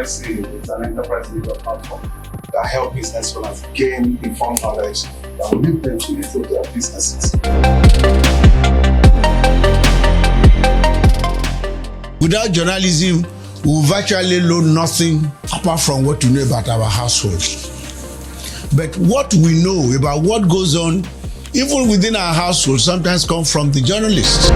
EnterpriseCEO is an enterprise media platform that help business owners gain informed knowledge that will lead them to improve their businesses. Without journalism, we virtually know nothing apart from what we know about our household. But what we know about what goes on, even within our household, sometimes comes from the journalists.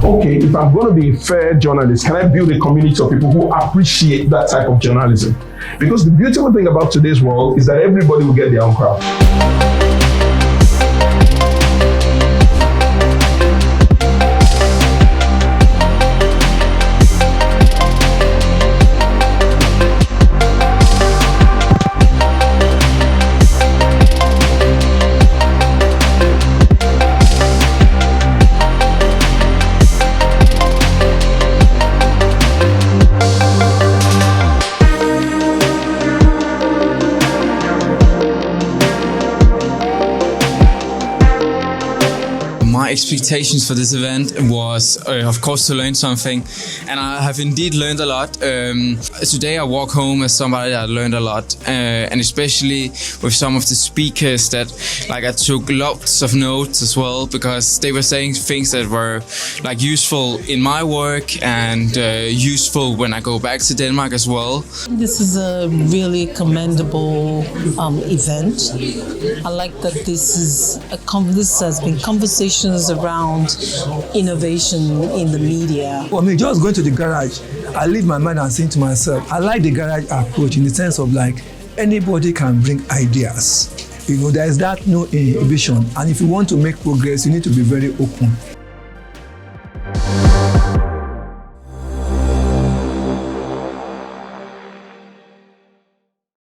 Okay, if I'm going to be a fair journalist, can I build a community of people who appreciate that type of journalism? Because the beautiful thing about today's world is that everybody will get their own crowd. My expectations for this event was, of course, to learn something, and I have indeed learned a lot. Today I walk home as somebody that learned a lot, and especially with some of the speakers that, I took lots of notes as well, because they were saying things that were useful in my work and useful when I go back to Denmark as well. This is a really commendable event. I like that this has been conversations around innovation in the media. For me, just going to the garage, I leave my mind and think to myself, I like the garage approach in the sense of anybody can bring ideas. There is that no inhibition, and if you want to make progress, you need to be very open.